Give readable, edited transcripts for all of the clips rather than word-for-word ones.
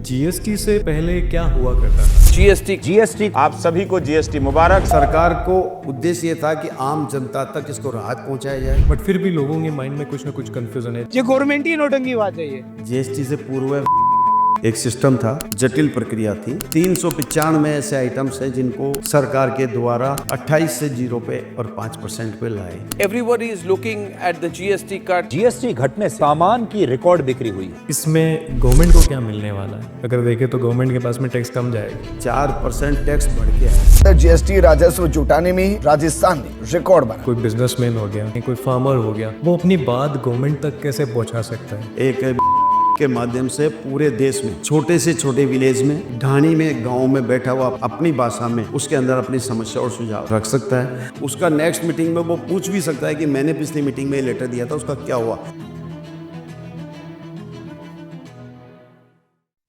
GST से पहले क्या हुआ करता था? जीएसटी आप सभी को जीएसटी मुबारक। सरकार को उद्देश्य ये था कि आम जनता तक इसको राहत पहुंचाया जाए। बट फिर भी लोगों के माइंड में कुछ ना कुछ कंफ्यूजन है। ये गवर्नमेंट ही नौटंकी बात है। ये जीएसटी से पूर्व एक सिस्टम था, जटिल प्रक्रिया थी। 395 ऐसे आइटम्स हैं जिनको सरकार के द्वारा 28 से 0 पे और 5% पे लाए। Everybody is looking at the GST cut. GST घटने से सामान की रिकॉर्ड बिक्री हुई। इसमें गवर्नमेंट को क्या मिलने वाला है? अगर देखें तो गवर्नमेंट के पास में टैक्स कम जाएगा। 4% टैक्स बढ़ के आया। जीएसटी राजस्व जुटाने में राजस्थान ने रिकॉर्ड बना। कोई बिजनेसमैन हो गया, कोई फार्मर हो गया, वो अपनी बात गवर्नमेंट तक कैसे पहुंचा सकता है? एक के माध्यम से पूरे देश में छोटे से छोटे विलेज में, ढाणी में, गांव में बैठा हुआ अपनी भाषा में उसके अंदर अपनी समस्या और सुझाव रख सकता है। उसका नेक्स्ट मीटिंग में वो पूछ भी सकता है कि मैंने पिछली मीटिंग में ये लेटर दिया था, उसका क्या हुआ।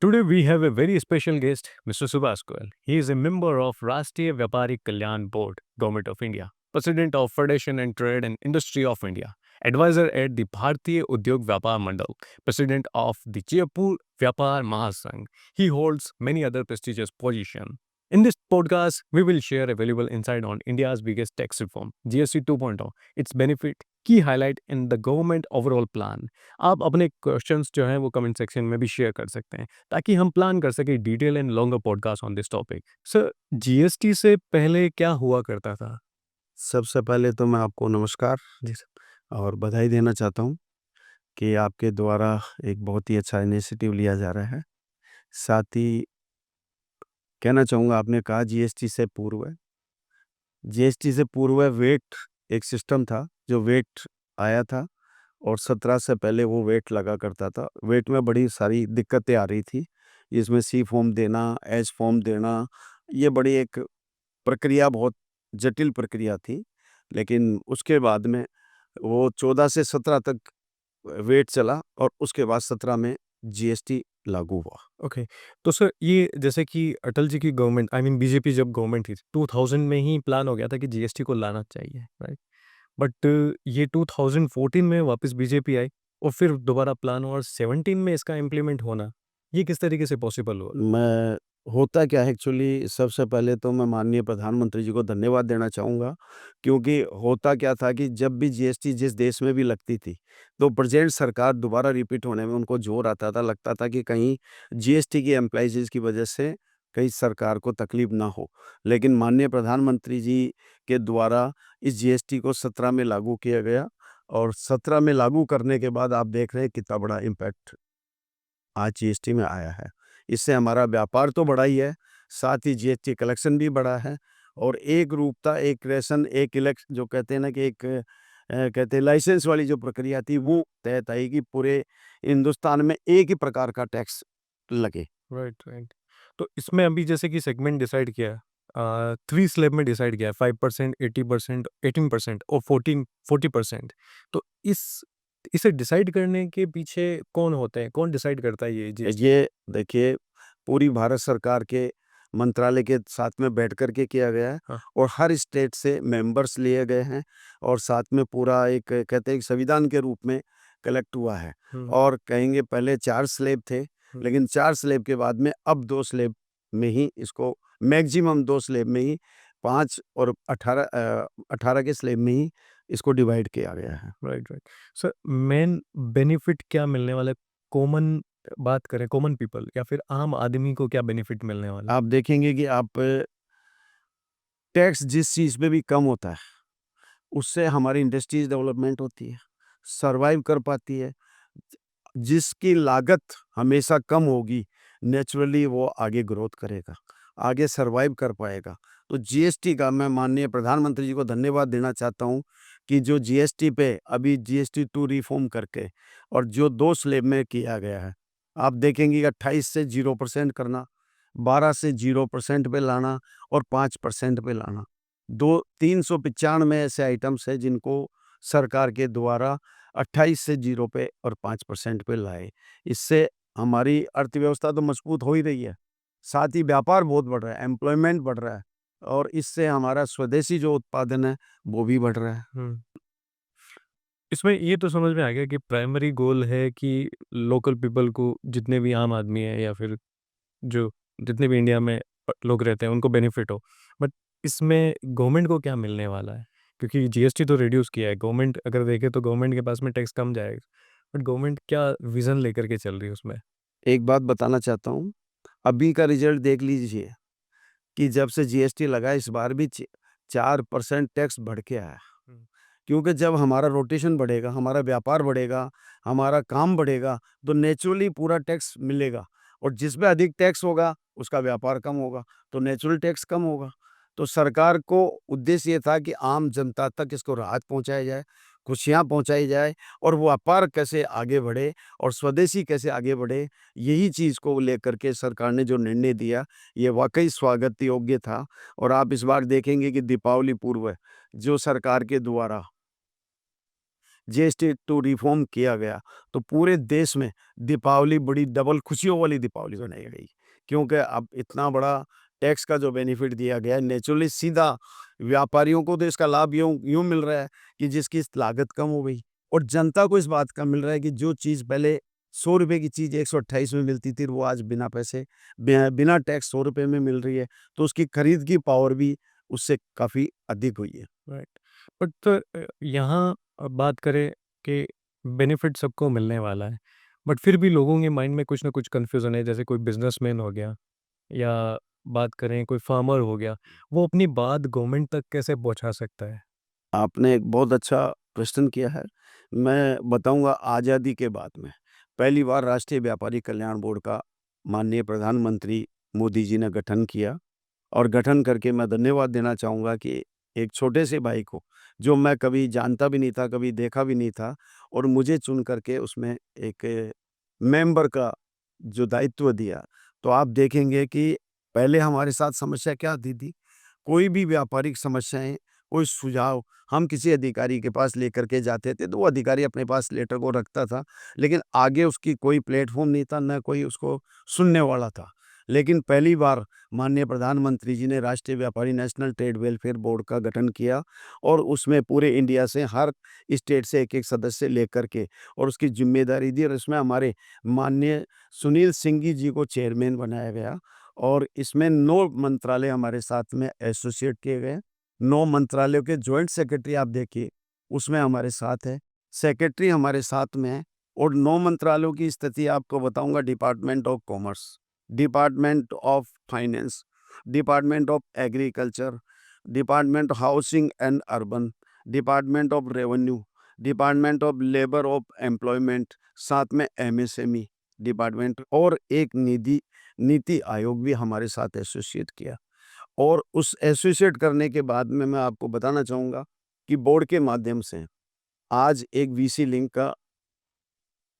Today we have a very special guest, Mr. Subhash Goyal. He is a member of Rashtriya Vyapari Kalyan Board, Government of India, President of Federation and Trade and Industry of India, Advisor at the Bharatiya Udyog Vyapar Mandal, President of the Jaipur Vyapar Mahasangh. He holds many other prestigious positions. In this podcast, we will share a valuable insight on India's biggest tax reform, GST 2.0, its benefit, key highlight in the government overall plan. आप अपने questions जो हैं वो comment section में भी share कर सकते हैं ताकि हम प्लान कर सकें detail and longer podcast on this topic. Sir, GST से पहले क्या हुआ करता था? सबसे पहले तो मैं आपको नमस्कार जी सर। और बधाई देना चाहता हूँ कि आपके द्वारा एक बहुत ही अच्छा इनिशिएटिव लिया जा रहा है। साथ ही कहना चाहूँगा, आपने कहा जीएसटी से पूर्व है। जीएसटी से पूर्व वेट एक सिस्टम था जो वेट आया था और 17 से पहले वो वेट लगा करता था। वेट में बड़ी सारी दिक्कतें आ रही थी, इसमें सी फॉर्म देना, एच फॉर्म देना, ये बड़ी एक प्रक्रिया, बहुत जटिल प्रक्रिया थी। लेकिन उसके बाद में वो 14 से 17 तक वेट चला और उसके बाद 17 में जीएसटी लागू हुआ। ओके, तो सर ये जैसे कि अटल जी की गवर्नमेंट, आई मीन बीजेपी जब गवर्नमेंट थी 2000 में ही प्लान हो गया था कि जीएसटी को लाना चाहिए, राइट? बट ये 2014 में वापस बीजेपी आई और फिर दोबारा प्लान हुआ और 17 में इसका इम्प्लीमेंट होना, ये किस तरीके से पॉसिबल हुआ? मैं होता क्या है एक्चुअली, सबसे पहले तो मैं माननीय प्रधानमंत्री जी को धन्यवाद देना चाहूँगा, क्योंकि होता क्या था कि जब भी जीएसटी जिस देश में भी लगती थी तो प्रेजेंट सरकार दोबारा रिपीट होने में उनको जोर आता था। लगता था कि कहीं जीएसटी की एम्प्लॉइज़ की वजह से कहीं सरकार को तकलीफ ना हो। लेकिन माननीय प्रधानमंत्री जी के द्वारा इस जीएसटी को 17 में लागू किया गया और 17 में लागू करने के बाद आप देख रहे हैं कितना बड़ा इम्पैक्ट आज जीएसटी में आया है। इससे हमारा व्यापार तो बढ़ा ही है, साथ ही जीएसटी कलेक्शन भी बढ़ा है और एक रूपता, एक रेशन, एक इलेक्शन जो कहते हैं ना कि एक कहते हैं लाइसेंस वाली जो प्रक्रिया थी वो तहत आई कि पूरे हिंदुस्तान में एक ही प्रकार का टैक्स लगे। Right, right. तो इसमें अभी जैसे कि सेगमेंट डिसाइड किया है, 3 स्लैब में डिसाइड किया है, 5%, 80%, 18% और 40%। तो इसे डिसाइड करने के पीछे कौन होते हैं? कौन डिसाइड करता है ये जीएसटी? ये देखिए, पूरी भारत सरकार के मंत्रालय के साथ में बैठ कर के किया गया है हाँ। और हर स्टेट से मेंबर्स लिए गए हैं और साथ में पूरा एक कहते हैं संविधान के रूप में कलेक्ट हुआ है। और कहेंगे पहले 4 स्लैब थे, लेकिन 4 स्लैब के बाद में अब 2 स्लैब में ही इसको, मैक्सिमम 2 स्लैब में ही, 5 और 18 के स्लैब में ही इसको डिवाइड किया गया है। Right, right. Sir, main benefit क्या मिलने वाला है? कॉमन बात करें, कॉमन पीपल या फिर आम आदमी को क्या बेनिफिट मिलने वाला है? आप देखेंगे कि आप टैक्स जिस चीज़ पे भी कम होता है उससे हमारी इंडस्ट्रीज डेवलपमेंट होती है, सर्वाइव कर पाती है। जिसकी लागत हमेशा कम होगी, नेचुरली वो आगे ग्रोथ करेगा, आगे सर्वाइव कर पाएगा। तो जीएसटी का मैं माननीय प्रधानमंत्री जी को धन्यवाद देना चाहता हूँ कि जो जीएसटी पे अभी जीएसटी 2 रिफॉर्म करके और जो 2 स्लैब में किया गया है, आप देखेंगे कि 28 से 0% करना, 12 से 0% पे लाना और 5% पे लाना। 395 ऐसे आइटम्स हैं जिनको सरकार के द्वारा 28 से 0 पे और 5% पे लाए। इससे हमारी अर्थव्यवस्था तो मजबूत हो ही रही है, साथ ही व्यापार बहुत बढ़ रहा है, एम्प्लॉयमेंट बढ़ रहा है और इससे हमारा स्वदेशी जो उत्पादन है वो भी बढ़ रहा है। इसमें ये तो समझ में आ गया कि प्राइमरी गोल है कि लोकल पीपल को, जितने भी आम आदमी है या फिर जो जितने भी इंडिया में लोग रहते हैं उनको बेनिफिट हो। बट इसमें गवर्नमेंट को क्या मिलने वाला है? क्योंकि जीएसटी तो रिड्यूस किया है, गवर्नमेंट अगर देखे तो गवर्नमेंट के पास में टैक्स कम जाएगा, बट गवर्नमेंट क्या विजन लेकर के चल रही है उसमें? एक बात बताना चाहता हूँ, अभी का रिजल्ट देख लीजिए कि जब से जीएसटी लगा इस बार भी 4% टैक्स बढ़ के आया। क्योंकि जब हमारा रोटेशन बढ़ेगा, हमारा व्यापार बढ़ेगा, हमारा काम बढ़ेगा, तो नेचुरली पूरा टैक्स मिलेगा और जिसमें अधिक टैक्स होगा, उसका व्यापार कम होगा, तो नेचुरल टैक्स कम होगा। तो सरकार को उद्देश्य ये था कि आम जनता तक इसको राहत पहुँचाई जाए, खुशियाँ पहुँचाई जाए और व्यापार कैसे आगे बढ़े और स्वदेशी कैसे आगे बढ़े, यही चीज़ को लेकर के सरकार ने जो निर्णय दिया, ये वाक़ई स्वागत योग्य था। और आप इस बार देखेंगे कि दीपावली पूर्व जो सरकार के द्वारा जीएसटी टू रिफॉर्म किया गया, तो पूरे देश में दीपावली बड़ी डबल खुशियों वाली दीपावली मनाई गई। क्योंकि अब इतना बड़ा टैक्स का जो बेनिफिट दिया गया है, नेचुरली सीधा व्यापारियों को तो इसका लाभ यूँ मिल रहा है कि जिसकी लागत कम हो गई और जनता को इस बात का मिल रहा है कि जो चीज़ पहले ₹100 की चीज़ 128 में मिलती थी, वो आज बिना पैसे बिना टैक्स ₹100 में मिल रही है, तो उसकी खरीद की पावर भी उससे काफ़ी अधिक हुई है। राइट। बट तो यहाँ बात करें कि बेनिफिट सबको मिलने वाला है, बट फिर भी लोगों के माइंड में कुछ ना कुछ कन्फ्यूज़न है। जैसे कोई बिजनेसमैन हो गया या बात करें कोई फार्मर हो गया, वो अपनी बात गवर्नमेंट तक कैसे पहुँचा सकता है? आपने एक बहुत अच्छा प्रश्न किया है। मैं बताऊँगा आज़ादी के बाद में पहली बार राष्ट्रीय व्यापारी कल्याण बोर्ड का माननीय प्रधानमंत्री मोदी जी ने गठन किया और गठन करके मैं धन्यवाद देना चाहूँगा कि एक छोटे से भाई को, जो मैं कभी जानता भी नहीं था, कभी देखा भी नहीं था और मुझे चुन करके उसमें एक मेंबर का जो दायित्व दिया, तो आप देखेंगे कि पहले हमारे साथ समस्या क्या आती थी? कोई भी व्यापारिक समस्याएँ, कोई सुझाव हम किसी अधिकारी के पास लेकर के जाते थे, तो वो अधिकारी अपने पास लेटर को रखता था, लेकिन आगे उसकी कोई प्लेटफ़ॉर्म नहीं था, ना कोई उसको सुनने वाला था। लेकिन पहली बार माननीय प्रधानमंत्री जी ने राष्ट्रीय व्यापारी नेशनल ट्रेड वेलफेयर बोर्ड का गठन किया और उसमें पूरे इंडिया से हर स्टेट से एक-एक सदस्य लेकर के और उसकी ज़िम्मेदारी दी और इसमें हमारे माननीय सुनील सिंह जी को चेयरमैन बनाया गया और इसमें 9 मंत्रालय हमारे साथ में एसोसिएट किए गए। 9 मंत्रालयों के जॉइंट सेक्रेटरी आप देखिए, उसमें हमारे साथ है, सेक्रेटरी हमारे साथ में है और 9 मंत्रालयों की स्थिति आपको बताऊँगा department of commerce, department of finance, department of agriculture, department housing and urban, department of revenue, department of labour of employment, साथ में एमएसएमई डिपार्टमेंट और एक नीति आयोग भी हमारे साथ एसोसिएट किया और उस एसोसिएट करने के बाद में मैं आपको बताना चाहूँगा कि बोर्ड के माध्यम से आज एक वीसी लिंक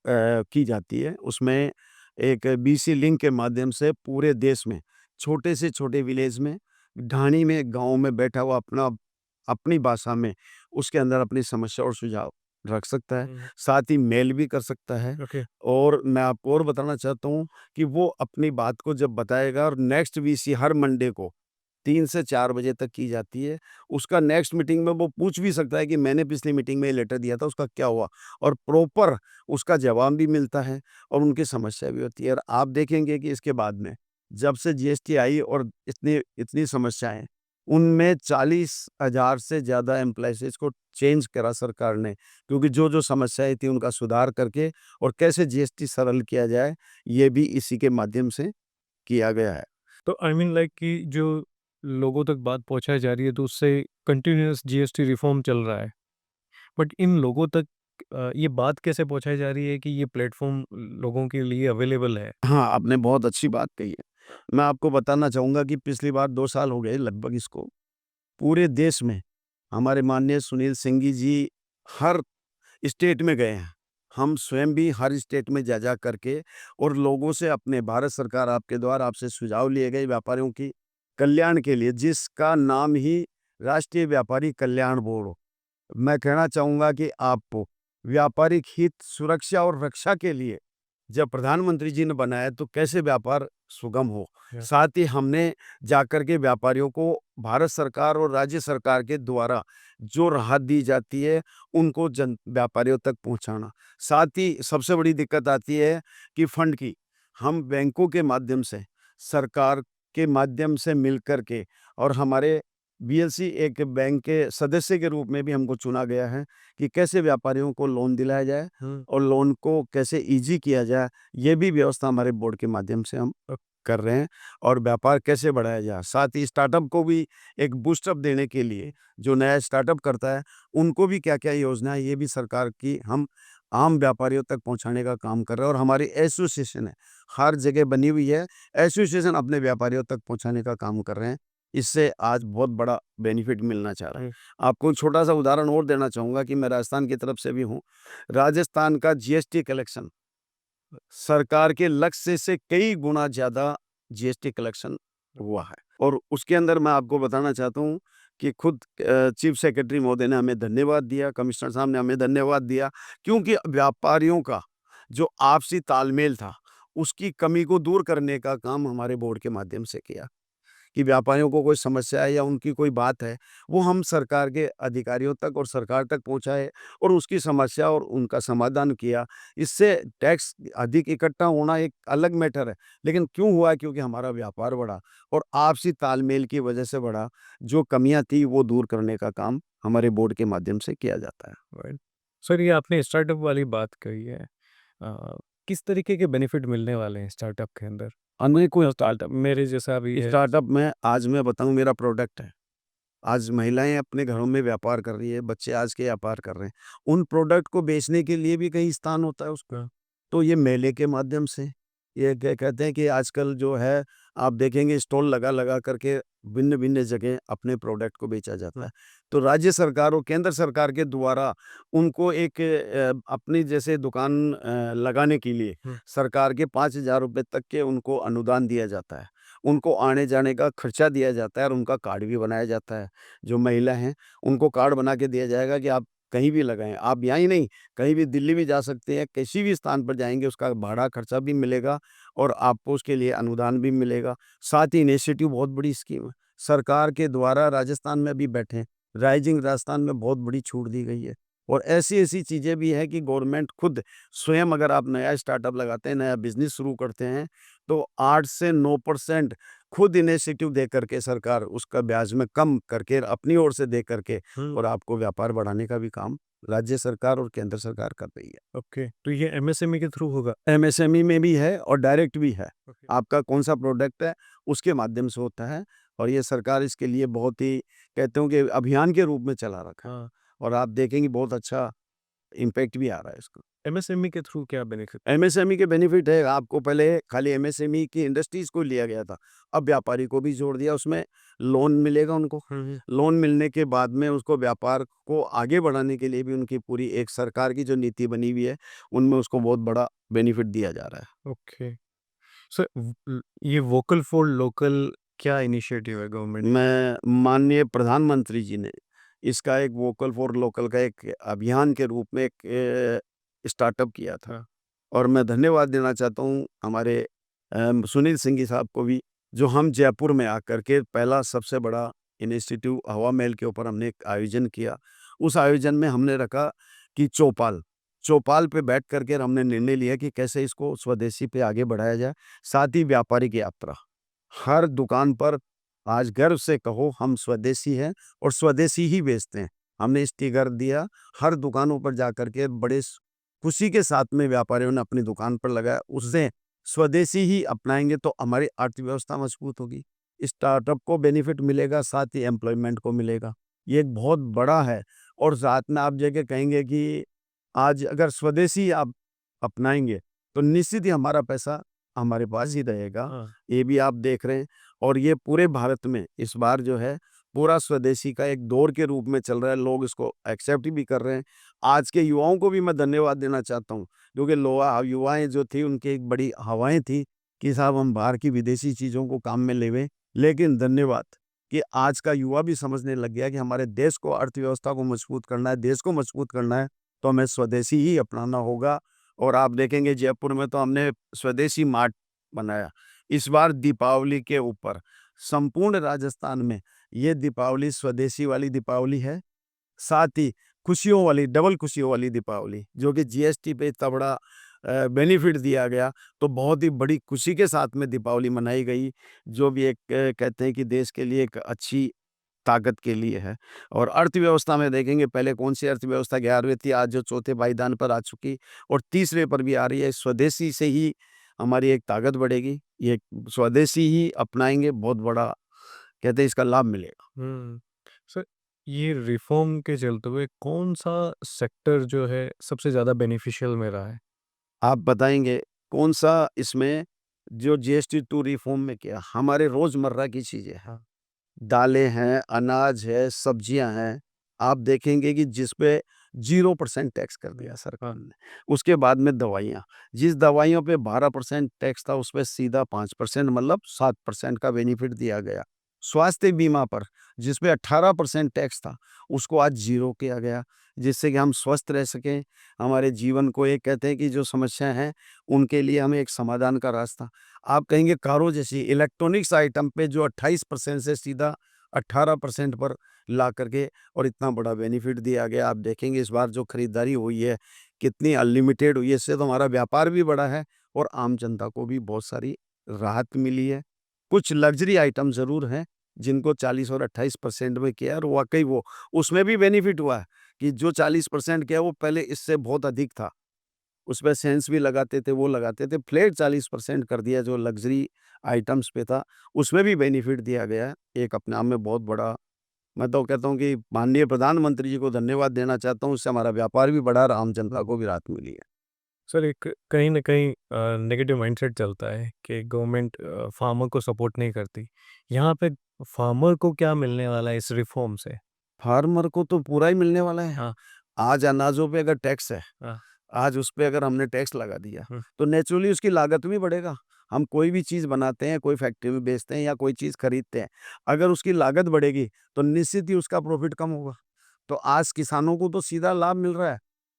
की जाती है। उसमें एक बीसी लिंक के माध्यम से पूरे देश में छोटे से छोटे विलेज में, ढाणी में, गाँव में बैठा हुआ अपनी भाषा में उसके अंदर अपनी समस्या और सुझाव रख सकता है। साथ ही मेल भी कर सकता है ओके। और मैं आपको और बताना चाहता हूँ कि वो अपनी बात को जब बताएगा और नेक्स्ट वीसी हर मंडे को 3 से 4 बजे तक की जाती है। उसका नेक्स्ट मीटिंग में वो पूछ भी सकता है कि मैंने पिछली मीटिंग में ये लेटर दिया था, उसका क्या हुआ? और प्रॉपर उसका जवाब भी मिलता है और उनकी समस्या भी होती है और आप देखेंगे कि इसके बाद में जब से जीएसटी आई और इतनी इतनी समस्याएँ, उनमें 40,000 से ज़्यादा एम्प्लॉइज़ को चेंज करा सरकार ने क्योंकि जो-जो समस्याएँ थी उनका सुधार करके और कैसे जीएसटी सरल किया जाए, ये भी इसी के माध्यम से किया गया है। तो आई मीन लाइक कि जो लोगों तक बात पहुँचाई जा रही है तो उससे कंटिन्यूअस जीएसटी रिफॉर्म चल रहा है। बट इन लोगों तक ये बात कैसे पहुँचाई जा रही है कि ये प्लेटफ़ॉर्म लोगों के लिए अवेलेबल है? हाँ, आपने बहुत अच्छी बात कही है। मैं आपको बताना चाहूँगा कि पिछली बार 2 साल हो गए लगभग इसको, पूरे देश में हमारे माननीय सुनील सिंह जी हर स्टेट में गए हैं। हम स्वयं भी हर स्टेट में जा करके और लोगों से अपने भारत सरकार आपके द्वारा आपसे सुझाव लिए गए व्यापारियों की कल्याण के लिए जिसका नाम ही राष्ट्रीय व्यापारी कल्याण बोर्ड हो। मैं कहना चाहूँगा कि आपको व्यापारिक हित, सुरक्षा और रक्षा के लिए जब प्रधानमंत्री जी ने बनाया तो कैसे व्यापार सुगम हो। या साथ ही हमने जाकर के व्यापारियों को भारत सरकार और राज्य सरकार के द्वारा जो राहत दी जाती है, उनको व्यापारियों तक पहुँचाना। साथ ही सबसे बड़ी दिक्कत आती है कि फंड की। हम बैंकों के माध्यम से सरकार के माध्यम से मिल कर के, और हमारे बीएलसी एक बैंक के सदस्य के रूप में भी हमको चुना गया है कि कैसे व्यापारियों को लोन दिलाया जाए और लोन को कैसे ईज़ी किया जाए, ये भी व्यवस्था हमारे बोर्ड के माध्यम से हम कर रहे हैं, और व्यापार कैसे बढ़ाया जाए। साथ ही स्टार्टअप को भी एक बूस्टअप देने के लिए जो नया स्टार्टअप करता है, उनको भी क्या-क्या योजना है, ये भी सरकार की हम आम व्यापारियों तक पहुँचाने का काम कर रहे हैं, और हमारी एसोसिएशन है, हर जगह बनी हुई है, एसोसिएशन अपने व्यापारियों तक पहुँचाने का काम कर रहे हैं। इससे आज बहुत बड़ा बेनिफिट मिलना चाह रहा है। आपको छोटा-सा उदाहरण और देना चाहूँगा कि मैं राजस्थान की तरफ से भी हूँ। राजस्थान का जीएसटी कलेक्शन सरकार के लक्ष्य से कई गुना ज़्यादा जीएसटी कलेक्शन हुआ है, और उसके अंदर मैं आपको बताना चाहता हूँ कि खुद चीफ सेक्रेटरी महोदय ने हमें धन्यवाद दिया, कमिश्नर साहब ने हमें धन्यवाद दिया, क्योंकि व्यापारियों का जो आपसी तालमेल था, उसकी कमी को दूर करने का काम हमारे बोर्ड के माध्यम से किया कि व्यापारियों को कोई समस्या है या उनकी कोई बात है, वो हम सरकार के अधिकारियों तक और सरकार तक पहुँचाए और उसकी समस्या और उनका समाधान किया। इससे टैक्स अधिक इकट्ठा होना एक अलग मैटर है, लेकिन क्यों हुआ? क्योंकि हमारा व्यापार बढ़ा और आपसी तालमेल की वजह से बढ़ा। जो कमियाँ थी वो दूर करने का काम हमारे बोर्ड के माध्यम से किया जाता है। राइट। सर, ये आपने स्टार्टअप वाली बात कही है। किस तरीके के बेनिफिट मिलने वाले हैं स्टार्टअप के अंदर? हमें कोई स्टार्टअप मेरे जैसा अभी है। स्टार्टअप में आज मैं बताऊँ, मेरा प्रोडक्ट है। आज महिलाएँ अपने घरों में व्यापार कर रही है, बच्चे आज के व्यापार कर रहे हैं। उन प्रोडक्ट को बेचने के लिए भी कहीं स्थान होता है उसका। तो ये मेले के माध्यम से, ये क्या कहते हैं कि आजकल जो है आप देखेंगे स्टॉल लगा-लगा करके भिन्न-भिन्न जगह अपने प्रोडक्ट को बेचा जाता है। तो राज्य सरकार और केंद्र सरकार के द्वारा उनको एक अपनी जैसे दुकान लगाने के लिए सरकार के 5,000 रुपए तक के उनको अनुदान दिया जाता है। उनको आने-जाने का खर्चा दिया जाता है और उनका कार्ड भी बनाया जाता है। जो महिला हैं, उनको कार्ड बना के दिया जाएगा कि आप कहीं भी लगाएँ। आप यहाँ ही नहीं, कहीं भी दिल्ली भी जा सकते हैं, किसी भी स्थान पर जाएँगे उसका भाड़ा खर्चा भी मिलेगा और आपको उसके लिए अनुदान भी मिलेगा। साथ ही इनिशिएटिव बहुत बड़ी स्कीम है। सरकार के द्वारा राजस्थान में भी बैठे, राइजिंग राजस्थान में बहुत बड़ी छूट दी गई है। और ऐसी-ऐसी चीज़ें भी हैं कि गवर्नमेंट खुद स्वयं, अगर आप नया स्टार्टअप लगाते हैं, नया बिज़नेस शुरू करते हैं, तो 8 से 9% खुद इनिशिएटिव दे करके सरकार उसका ब्याज में कम करके अपनी ओर से दे करके और आपको व्यापार बढ़ाने का भी काम राज्य सरकार और केंद्र सरकार कर रही है। ओके, तो ये एमएसएमई के थ्रू होगा? एमएसएमई में भी है और डायरेक्ट भी है। ओके। आपका कौन-सा प्रोडक्ट है, उसके माध्यम से होता है, और ये सरकार इसके लिए बहुत ही, कहते हूँ कि अभियान के रूप में चला रखा है, हाँ, और आप देखेंगे बहुत अच्छा इम्पैक्ट भी आ रहा है इसका। एमएसएमई के थ्रू क्या बेनिफिट? एमएसएमई के बेनिफिट है, आपको पहले खाली एमएसएमई की इंडस्ट्रीज़ को लिया गया था, अब व्यापारी को भी जोड़ दिया, उसमें लोन मिलेगा उनको। लोन मिलने के बाद में उसको व्यापार को आगे बढ़ाने के लिए भी उनकी पूरी एक सरकार की जो नीति बनी हुई है, उनमें उसको बहुत बड़ा बेनिफिट दिया जा रहा है। ओके। सर, ये वोकल फॉर लोकल क्या इनिशिएटिव है गवर्नमेंट? मैं माननीय प्रधानमंत्री जी ने इसका एक वोकल फॉर लोकल का एक अभियान के रूप में एक स्टार्टअप किया था, हाँ। और मैं धन्यवाद देना चाहता हूँ हमारे सुनील सिंह जी साहब को भी, जो हम जयपुर में आकर के पहला सबसे बड़ा इनिशिएटिव हवा महल के ऊपर हमने एक आयोजन किया। उस आयोजन में हमने रखा कि चौपाल पे बैठ करके हमने निर्णय लिया कि कैसे इसको स्वदेशी पे आगे बढ़ाया जाए। साथ ही व्यापारिक यात्रा, हर दुकान पर आज गर्व से कहो हम स्वदेशी हैं और स्वदेशी ही बेचते हैं। हमने स्टिकर दिया, हर दुकानों पर जाकर के बड़े खुशी के साथ में व्यापारियों ने अपनी दुकान पर लगाया। उससे स्वदेशी ही अपनाएंगे तो हमारी अर्थव्यवस्था मजबूत होगी, स्टार्टअप को बेनिफिट मिलेगा, साथ ही एम्प्लॉयमेंट को मिलेगा। ये एक बहुत बड़ा है, और साथ में आप जगह कहेंगे कि आज अगर स्वदेशी आप अपनाएंगे तो निश्चित ही हमारा पैसा हमारे पास ही रहेगा। हाँ। ये भी आप देख रहे हैं, और ये पूरे भारत में इस बार जो है पूरा स्वदेशी का एक दौर के रूप में चल रहा है, लोग इसको एक्सेप्ट भी कर रहे हैं। आज के युवाओं को भी मैं धन्यवाद देना चाहता हूँ, क्योंकि युवाएं जो थी उनकी एक बड़ी हवाएं थी कि साहब हम बाहर की विदेशी चीज़ों को काम में लेवें, लेकिन धन्यवाद कि आज का युवा भी समझने लग गया कि हमारे देश को, अर्थव्यवस्था को मजबूत करना है, देश को मजबूत करना है, तो हमें स्वदेशी ही अपनाना होगा। और आप देखेंगे जयपुर में तो हमने स्वदेशी मार्ट बनाया। इस बार दीपावली के ऊपर संपूर्ण राजस्थान में ये दीपावली स्वदेशी वाली दीपावली है, साथ ही खुशियों वाली, डबल खुशियों वाली दीपावली, जो कि जीएसटी पे इतना बड़ा बेनिफिट दिया गया, तो बहुत ही बड़ी खुशी के साथ में दीपावली मनाई गई, जो भी एक कहते हैं कि देश के लिए एक अच्छी ताकत के लिए है। और अर्थव्यवस्था में देखेंगे, पहले कौन-सी अर्थव्यवस्था 11वें थी, आज जो चौथे पायदान पर आ चुकी और तीसरे पर भी आ रही है। स्वदेशी से ही हमारी एक ताकत बढ़ेगी, ये स्वदेशी ही अपनाएँगे, बहुत बड़ा कहते हैं इसका लाभ मिलेगा। सर, ये रिफ़ॉर्म के चलते हुए कौन-सा सेक्टर जो है सबसे ज़्यादा बेनिफिशियल में रहा है? आप बताएँगे कौन-सा इसमें जो जीएसटी 2 रिफ़ॉर्म में किया? हमारे रोज़मर्रा की चीज़ें हैं। दालें हैं, अनाज है, सब्जियाँ हैं, आप देखेंगे कि जिस पे 0% टैक्स कर दिया सरकार ने। उसके बाद में दवाइयाँ, जिस दवाइयों पे 12% टैक्स था, उस पे सीधा 5% मतलब 7% का बेनिफिट दिया गया। स्वास्थ्य बीमा पर जिस पे 18% टैक्स था, उसको आज 0 किया गया, जिससे कि हम स्वस्थ रह सकें, हमारे जीवन को एक कहते हैं कि जो समस्याएँ हैं, उनके लिए हमें एक समाधान का रास्ता। आप कहेंगे कारों जैसी इलेक्ट्रॉनिक्स आइटम पे जो 28% से सीधा 18% पर ला करके और इतना बड़ा बेनिफिट दिया गया। आप देखेंगे इस बार जो खरीदारी हुई है, कितनी अनलिमिटेड हुई है, इससे तो हमारा व्यापार भी बढ़ा है और आम जनता को भी बहुत सारी राहत मिली है। कुछ लग्ज़री आइटम ज़रूर हैं, जिनको 40 और 28% में किया है और वाक़ई वो उसमें भी बेनिफिट हुआ है कि जो 40% किया वो पहले इससे बहुत अधिक था। उसपे सेंस भी लगाते थे, वो लगाते थे। फ्लैट 40% कर दिया जो लग्ज़री आइटम्स पे था, उसमें भी बेनिफिट दिया गया है। एक अपने आप में बहुत बड़ा मैं तो कहता हूँ कि माननीय प्रधानमंत्री जी को धन्यवाद देना चाहता हूँ, इससे हमारा व्यापार भी बढ़ा और आम जनता को भी राहत मिली है। सर, एक कहीं न कहीं नेगेटिव माइंडसेट चलता है कि गवर्नमेंट फार्मर को सपोर्ट नहीं करती। यहाँ पे फार्मर को क्या मिलने वाला है इस रिफ़ॉर्म से? फार्मर को तो पूरा ही मिलने वाला है। हाँ, आज अनाजों पे अगर टैक्स है, हाँ। आज उस पे अगर हमने टैक्स लगा दिया, हुँ, तो नेचुरली उसकी लागत भी बढ़ेगा। हम कोई भी चीज़ बनाते हैं, कोई फैक्ट्री में बेचते हैं या कोई चीज़ खरीदते हैं, अगर उसकी लागत बढ़ेगी, तो निश्चित ही उसका प्रॉफ़िट कम होगा। तो आज किसानों को तो सीधा लाभ मिल रहा है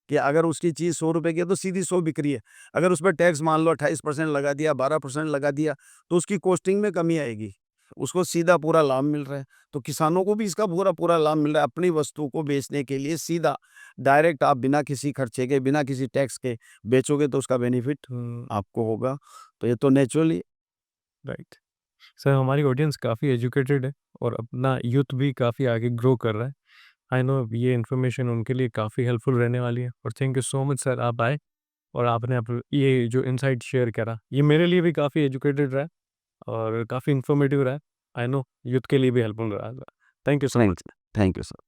कि अगर उसकी चीज़ ₹100 की है, तो सीधी 100 बिक रही है। अगर उस पे टैक्स मान लो 28% लगा दिया, 12% लगा दिया, तो उसकी कॉस्टिंग में कमी आएगी। उसको सीधा पूरा लाभ मिल रहा है। तो किसानों को भी इसका पूरा लाभ मिल रहा है। अपनी वस्तु को बेचने के लिए सीधा डायरेक्ट आप बिना किसी खर्चे के, बिना किसी टैक्स के बेचोगे तो उसका बेनिफिट हुँ, आपको होगा। तो ये तो नेचुरली राइट। सर, हमारी ऑडियंस काफ़ी एजुकेटेड है और अपना यूथ भी काफ़ी आगे ग्रो कर रहा है। आई नो ये इन्फॉर्मेशन उनके लिए काफ़ी हेल्पफुल रहने वाली है और thank you so much sir आप आए और आपने ये जो इनसाइट शेयर करा, ये मेरे लिए भी काफ़ी एजुकेटेड रहा है और काफ़ी इन्फॉर्मेटिव रहा है। आई नो यूथ के लिए भी हेल्पफुल रहा है। Thank you so much. Thank you sir.